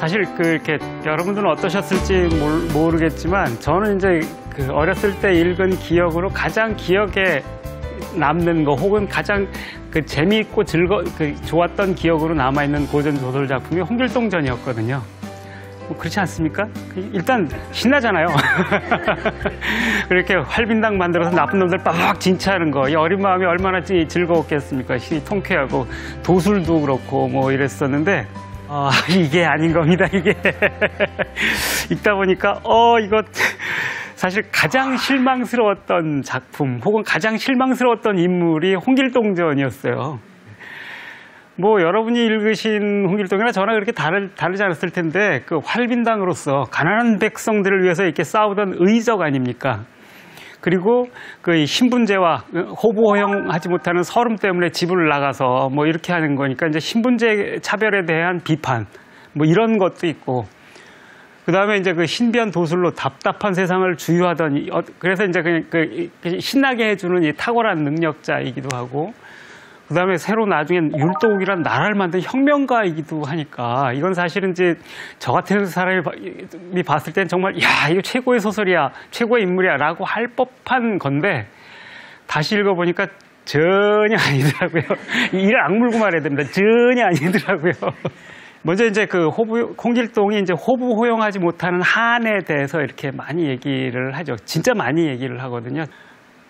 사실 이렇게 여러분들은 어떠셨을지 모르겠지만 저는 이제 어렸을 때 읽은 기억으로 가장 기억에 남는 거 혹은 가장 재미있고 좋았던 기억으로 남아있는 고전 소설 작품이 홍길동전이었거든요. 뭐 그렇지 않습니까? 일단 신나잖아요. 그렇게 활빈당 만들어서 나쁜 놈들 빡 진치하는 거, 이 어린 마음이 얼마나 즐거웠겠습니까? 통쾌하고 도술도 그렇고 뭐 이랬었는데 이게 아닌 겁니다. 이게 읽다 보니까 이거 사실 가장 실망스러웠던 작품 혹은 가장 실망스러웠던 인물이 홍길동전이었어요. 뭐 여러분이 읽으신 홍길동이나 저나 그렇게 다르지 않았을 텐데 활빈당으로서 가난한 백성들을 위해서 이렇게 싸우던 의적 아닙니까? 그리고 신분제와 호부 허용하지 못하는 서름 때문에 집을 나가서 뭐 이렇게 하는 거니까 이제 신분제 차별에 대한 비판 뭐 이런 것도 있고, 그 다음에 이제 신비한 도술로 답답한 세상을 주유하던 그래서 이제 신나게 해주는 이 탁월한 능력자이기도 하고, 그 다음에 새로 나중엔 율도국이란 나라를 만든 혁명가이기도 하니까 이건 사실은 이제 저 같은 사람이 봤을 땐 정말 야 이거 최고의 소설이야, 최고의 인물이야 라고 할 법한 건데 다시 읽어보니까 전혀 아니더라고요. 이를 악물고 말해야 됩니다. 전혀 아니더라고요. 먼저 이제 홍길동이 이제 호부 호용하지 못하는 한에 대해서 이렇게 많이 얘기를 하죠. 진짜 많이 얘기를 하거든요.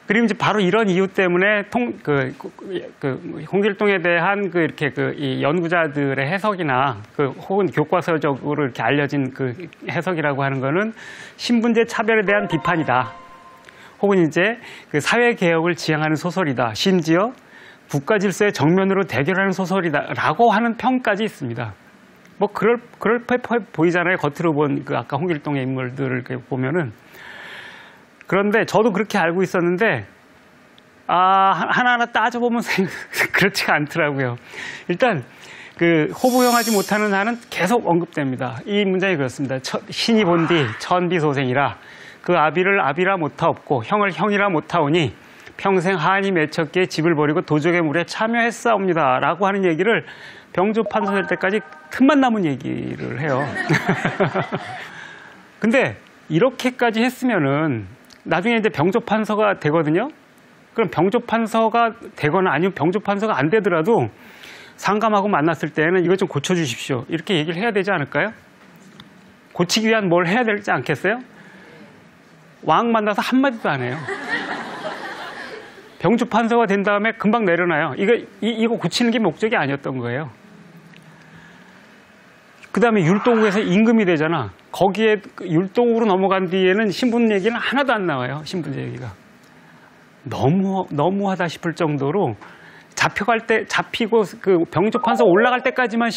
그리고 이제 바로 이런 이유 때문에 홍길동에 대한 이 연구자들의 해석이나 혹은 교과서적으로 이렇게 알려진 해석이라고 하는 거는 신분제 차별에 대한 비판이다. 혹은 이제 사회 개혁을 지향하는 소설이다. 심지어 국가 질서의 정면으로 대결하는 소설이다라고 하는 평까지 있습니다. 뭐 그럴 보이잖아요. 겉으로 본 아까 홍길동의 인물들을 보면은. 그런데 저도 그렇게 알고 있었는데 하나하나 따져보면 그렇지가 않더라고요. 일단 호부형하지 못하는 한은 계속 언급됩니다. 이 문장이 그렇습니다. 신이 본디 천비소생이라 그 아비를 아비라 못하옵고 형을 형이라 못하오니 평생 한이 맺혔기에 집을 버리고 도적의 물에 참여했사옵니다 라고 하는 얘기를 병조 판서될 때까지 틈만 남은 얘기를 해요. 근데 이렇게까지 했으면은 나중에 이제 병조판서가 되거든요. 그럼 병조판서가 되거나 아니면 병조판서가 안 되더라도 상감하고 만났을 때는 이것 좀 고쳐주십시오. 이렇게 얘기를 해야 되지 않을까요? 고치기 위한 뭘 해야 되지 않겠어요? 왕 만나서 한마디도 안 해요. 병조판서가 된 다음에 금방 내려놔요. 이거 고치는 게 목적이 아니었던 거예요. 그 다음에 율도국에서 임금이 되잖아. 거기에 율도국으로 넘어간 뒤에는 신분 얘기는 하나도 안 나와요. 신분제 얘기가. 너무하다 싶을 정도로 잡히고 병조판서 올라갈 때까지만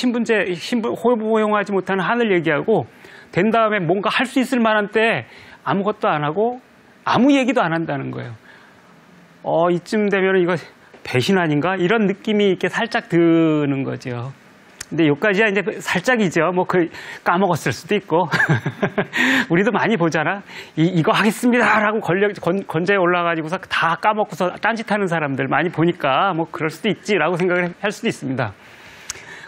호부 호용하지 못하는 한을 얘기하고 된 다음에 뭔가 할 수 있을 만한 때 아무것도 안 하고 아무 얘기도 안 한다는 거예요. 이쯤 되면 이거 배신 아닌가? 이런 느낌이 이렇게 살짝 드는 거죠. 근데 여기까지야 이제 살짝이죠. 뭐 까먹었을 수도 있고. 우리도 많이 보잖아. 이거 하겠습니다라고 건재에 올라가지고서 다 까먹고서 딴짓하는 사람들 많이 보니까 뭐 그럴 수도 있지라고 생각을 할 수도 있습니다.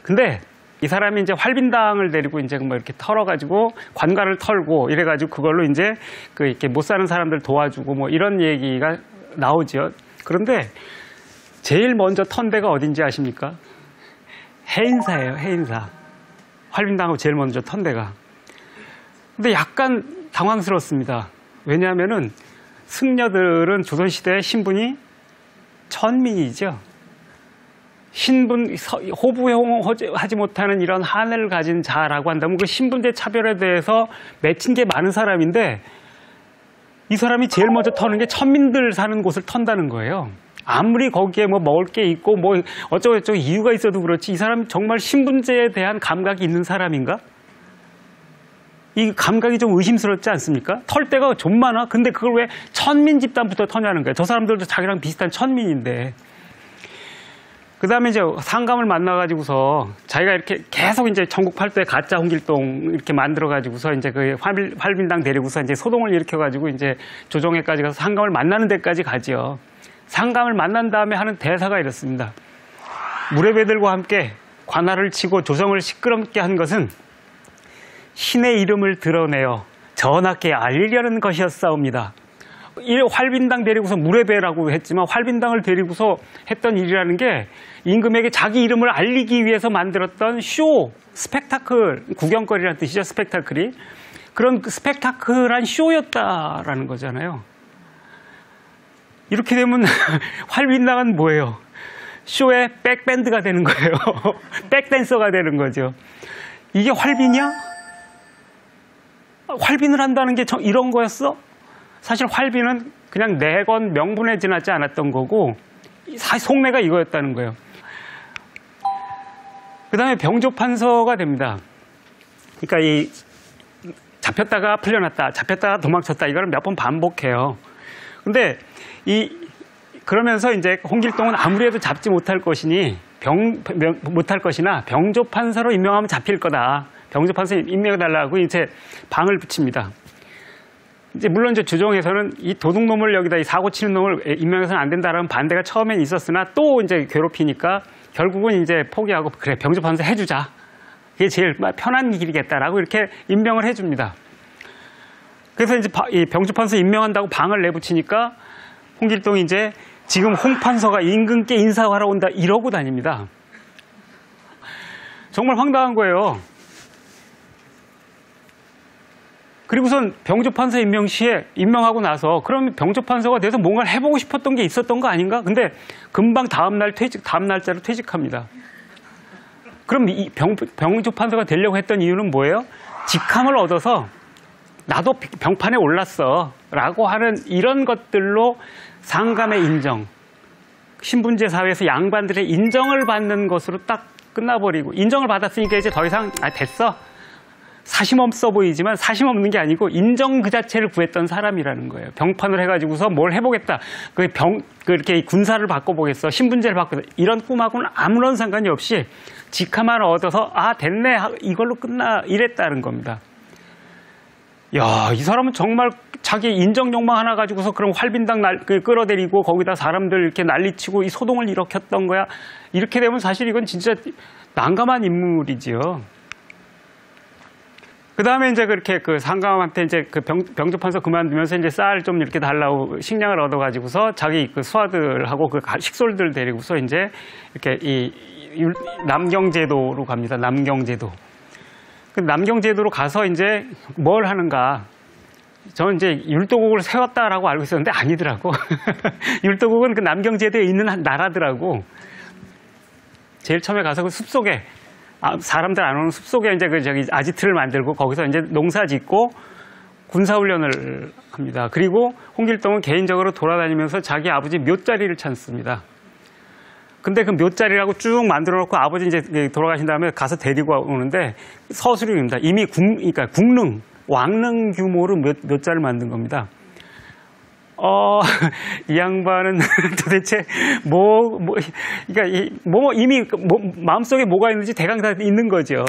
근데 이 사람이 이제 활빈당을 데리고 이제 뭐 이렇게 털어가지고 관가를 털고 이래가지고 그걸로 이제 이렇게 못 사는 사람들 도와주고 뭐 이런 얘기가 나오죠. 그런데 제일 먼저 턴 데가 어딘지 아십니까? 해인사예요. 해인사. 활빈당하고 제일 먼저 턴 데가. 근데 약간 당황스럽습니다. 왜냐하면은 승려들은 조선시대의 신분이 천민이죠. 호부호용하지 못하는 이런 한을 가진 자라고 한다면 그 신분제 차별에 대해서 맺힌 게 많은 사람인데 이 사람이 제일 먼저 터는 게 천민들 사는 곳을 턴다는 거예요. 아무리 거기에 뭐 먹을 게 있고 뭐 어쩌고저쩌고 이유가 있어도 그렇지 이 사람이 정말 신분제에 대한 감각이 있는 사람인가? 이 감각이 좀 의심스럽지 않습니까? 털 데가 좀 많아. 근데 그걸 왜 천민 집단부터 터냐는 거야. 저 사람들도 자기랑 비슷한 천민인데. 그 다음에 이제 상감을 만나가지고서 자기가 이렇게 계속 이제 전국 팔도에 가짜 홍길동 이렇게 만들어가지고서 이제 활빈당 데리고서 이제 소동을 일으켜가지고 이제 조정에까지 가서 상감을 만나는 데까지 가지요. 상감을 만난 다음에 하는 대사가 이렇습니다. 무례배들과 함께 관할을 치고 조정을 시끄럽게 한 것은 신의 이름을 드러내어 전하께 알리려는 것이었사옵니다. 이 활빈당 데리고서 무례배라고 했지만 활빈당을 데리고서 했던 일이라는 게 임금에게 자기 이름을 알리기 위해서 만들었던 쇼, 스펙타클, 구경거리라는 뜻이죠. 스펙타클이. 그런 스펙타클한 쇼였다라는 거잖아요. 이렇게 되면 활빈당은 뭐예요? 쇼의 백밴드가 되는 거예요. 백댄서가 되는 거죠. 이게 활빈이야? 활빈을 한다는 게 이런 거였어? 사실 활빈은 그냥 내건 명분에 지나지 않았던 거고 속내가 이거였다는 거예요. 그 다음에 병조판서가 됩니다. 그러니까 이 잡혔다가 풀려났다, 잡혔다가 도망쳤다, 이걸 몇 번 반복해요. 근데 그러면서 이제 홍길동은 아무리 해도 잡지 못할 것이니 못할 것이나 병조판서로 임명하면 잡힐 거다. 병조판서 임명해달라고 이제 방을 붙입니다. 이제 물론 이제 주정에서는 이 도둑놈을 여기다 이 사고 치는 놈을 임명해서는 안 된다라는 반대가 처음엔 있었으나 또 이제 괴롭히니까 결국은 이제 포기하고 그래 병조판서 해주자. 그게 제일 편한 길이겠다라고 이렇게 임명을 해줍니다. 그래서 이제 이 병조판서 임명한다고 방을 내붙이니까 홍길동이 이제 지금 홍판서가 임금께 인사하러 온다 이러고 다닙니다. 정말 황당한 거예요. 그리고선 병조판서 임명 시에 임명하고 나서 그럼 병조판서가 돼서 뭔가를 해보고 싶었던 게 있었던 거 아닌가? 근데 금방 다음 날짜로 퇴직합니다. 그럼 이 병조판서가 되려고 했던 이유는 뭐예요? 직함을 얻어서 나도 병판에 올랐어 라고 하는 이런 것들로 상감의 인정, 신분제 사회에서 양반들의 인정을 받는 것으로 딱 끝나버리고, 인정을 받았으니까 이제 더 이상 됐어, 사심 없어 보이지만 사심 없는 게 아니고 인정 그 자체를 구했던 사람이라는 거예요. 병판을 해가지고서 뭘 해보겠다, 그렇게 군사를 바꿔보겠어, 신분제를 바꾸겠어, 이런 꿈하고는 아무런 상관이 없이 직함만 얻어서 됐네 이걸로 끝나 이랬다는 겁니다. 야, 이 사람은 정말 자기 인정 욕망 하나 가지고서 그럼 활빈당 끌어들이고 거기다 사람들 이렇게 난리치고 이 소동을 일으켰던 거야. 이렇게 되면 사실 이건 진짜 난감한 인물이지요. 그 다음에 이제 그렇게 그 상감한테 이제 그 병조판서 그만두면서 이제 쌀 좀 이렇게 달라고 식량을 얻어가지고서 자기 그 수하들하고 그 식솔들 데리고서 이제 이렇게 이 남경제도로 갑니다. 남경제도. 그 남경제도로 가서 이제 뭘 하는가. 저는 이제 율도국을 세웠다라고 알고 있었는데 아니더라고. 율도국은 그 남경제도에 있는 나라더라고. 제일 처음에 가서 그 숲속에, 사람들 안 오는 숲속에 이제 저기 아지트를 만들고 거기서 이제 농사 짓고 군사훈련을 합니다. 그리고 홍길동은 개인적으로 돌아다니면서 자기 아버지 묘자리를 찾습니다. 근데 그 묘자리라고 쭉 만들어 놓고 아버지 이제 돌아가신 다음에 가서 데리고 오는데 서술입니다. 이미 그러니까 국릉, 왕릉 규모로 묘자를 만든 겁니다. 이 양반은 도대체 그러니까 이미 마음속에 뭐가 있는지 대강 다 있는 거죠.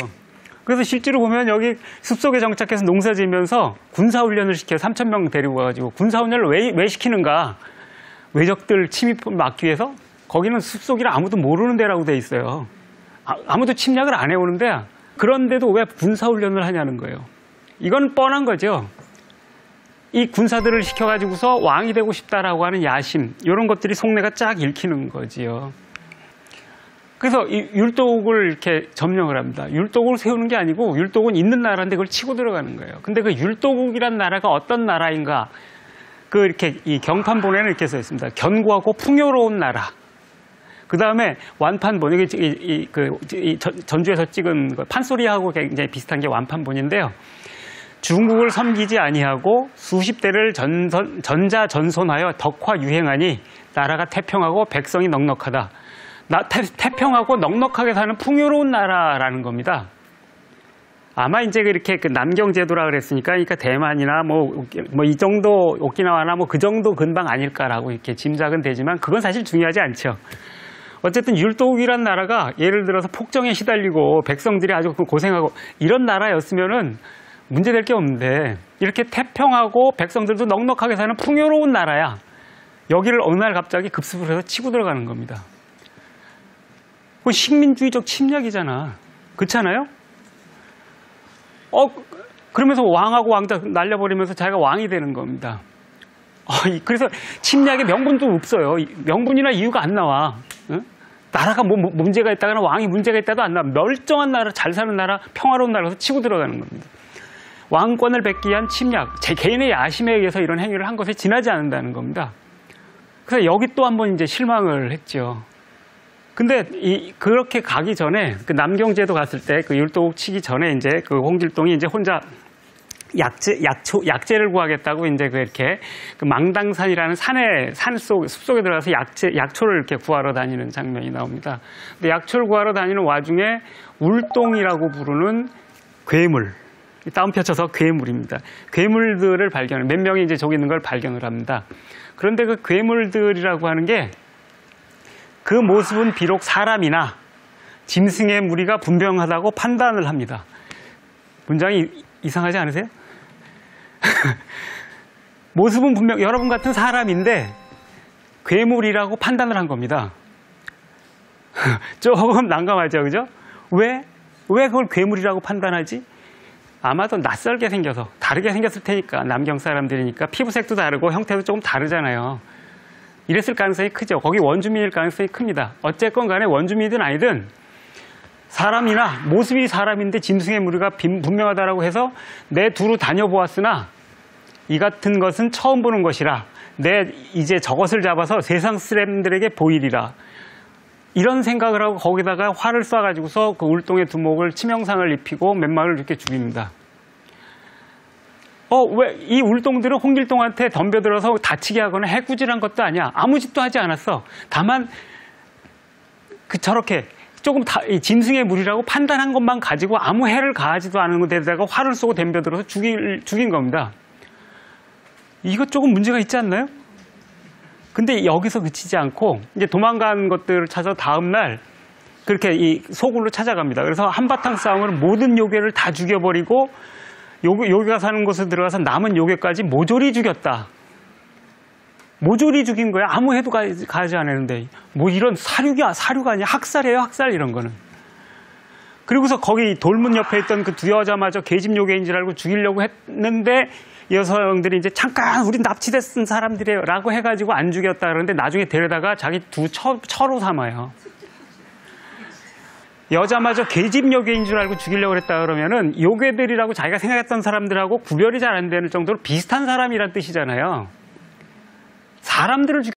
그래서 실제로 보면 여기 숲속에 정착해서 농사 지으면서 군사훈련을 시켜요. 3,000명 데리고 가가지고. 군사훈련을 왜 시키는가? 외적들 침입을 막기 위해서? 거기는 숲속이라 아무도 모르는 데라고 돼 있어요. 아무도 침략을 안 해오는데 그런데도 왜 군사훈련을 하냐는 거예요. 이건 뻔한 거죠. 이 군사들을 시켜가지고서 왕이 되고 싶다라고 하는 야심, 이런 것들이 속내가 쫙 읽히는 거지요. 그래서 이 율도국을 이렇게 점령을 합니다. 율도국을 세우는 게 아니고 율도국은 있는 나라인데 그걸 치고 들어가는 거예요. 근데 그 율도국이란 나라가 어떤 나라인가? 이렇게 이 경판본에는 이렇게 써 있습니다. 견고하고 풍요로운 나라. 그 다음에 완판본, 전주에서 찍은 판소리하고 굉장히 비슷한 게 완판본인데요. 중국을 섬기지 아니하고 수십 대를 전자전손하여 덕화 유행하니 나라가 태평하고 백성이 넉넉하다. 태평하고 넉넉하게 사는 풍요로운 나라라는 겁니다. 아마 이제 이렇게 남경제도라 그랬으니까, 그러니까 대만이나 이 정도 오키나와나 그 정도 근방 아닐까라고 이렇게 짐작은 되지만 그건 사실 중요하지 않죠. 어쨌든 율도국이란 나라가 예를 들어서 폭정에 시달리고 백성들이 아주 고생하고 이런 나라였으면은 문제될 게 없는데 이렇게 태평하고 백성들도 넉넉하게 사는 풍요로운 나라야. 여기를 어느 날 갑자기 급습을 해서 치고 들어가는 겁니다. 그건 식민주의적 침략이잖아. 그렇잖아요? 그러면서 왕하고 왕자 날려버리면서 자기가 왕이 되는 겁니다. 그래서 침략의 명분도 없어요. 명분이나 이유가 안 나와. 응? 나라가 뭐 문제가 있다거나 왕이 문제가 있다도 안 나와. 멀쩡한 나라, 잘 사는 나라, 평화로운 나라에서 치고 들어가는 겁니다. 왕권을 뺏기 위한 침략, 제 개인의 야심에 의해서 이런 행위를 한 것에 지나지 않는다는 겁니다. 그래서 여기 또 한 번 이제 실망을 했죠. 근데 그렇게 가기 전에 그 남경제도 갔을 때 그 율도국 치기 전에 이제 그 홍길동이 이제 혼자 약재를 구하겠다고 이제 이렇게 그 망당산이라는 숲속에 들어가서 약초를 이렇게 구하러 다니는 장면이 나옵니다. 근데 약초를 구하러 다니는 와중에 울동이라고 부르는 괴물, 다운표 쳐서 괴물입니다. 괴물들을 몇 명이 이제 저기 있는 걸 발견을 합니다. 그런데 그 괴물들이라고 하는 게 그 모습은 비록 사람이나 짐승의 무리가 분명하다고 판단을 합니다. 문장이 이상하지 않으세요? 모습은 분명 여러분 같은 사람인데 괴물이라고 판단을 한 겁니다. 조금 난감하죠, 그죠? 왜 그걸 괴물이라고 판단하지? 아마도 낯설게 생겨서 다르게 생겼을 테니까. 남경 사람들이니까 피부색도 다르고 형태도 조금 다르잖아요. 이랬을 가능성이 크죠. 거기 원주민일 가능성이 큽니다. 어쨌건 간에 원주민이든 아니든 사람이나 모습이 사람인데 짐승의 무리가 분명하다라고 해서 내 두루 다녀보았으나 이 같은 것은 처음 보는 것이라 내 이제 저것을 잡아서 세상 사람들에게 보이리라. 이런 생각을 하고 거기다가 활을 쏴가지고서 그 울동의 두목을 치명상을 입히고 몇 마리를 이렇게 죽입니다. 왜 이 울동들은 홍길동한테 덤벼들어서 다치게 하거나 해꾸질한 것도 아니야. 아무 짓도 하지 않았어. 다만 저렇게 조금 짐승의 무리라고 판단한 것만 가지고 아무 해를 가하지도 않은 데다가 활을 쏘고 덤벼들어서 죽인 겁니다. 이거 조금 문제가 있지 않나요? 근데 여기서 그치지 않고 이제 도망간 것들을 찾아 다음날 그렇게 이 소굴로 찾아갑니다. 그래서 한바탕 싸움으로 모든 요괴를 다 죽여버리고 요괴가 사는 곳에 들어가서 남은 요괴까지 모조리 죽였다. 모조리 죽인 거야. 아무 해도 가지 않았는데. 뭐 이런 사륙이 아니야. 학살이에요, 학살 이런 거는. 그리고서 거기 돌문 옆에 있던 그 두 여자마저 계집 요괴인 줄 알고 죽이려고 했는데 여성들이 이제 잠깐 우린 납치됐은 사람들이에요 라고 해가지고 안 죽였다 그러는데 나중에 데려다가 자기 두 처로 삼아요. 여자마저 계집 요괴인 줄 알고 죽이려고 했다 그러면은 요괴들이라고 자기가 생각했던 사람들하고 구별이 잘 안 되는 정도로 비슷한 사람이란 뜻이잖아요. 사람들을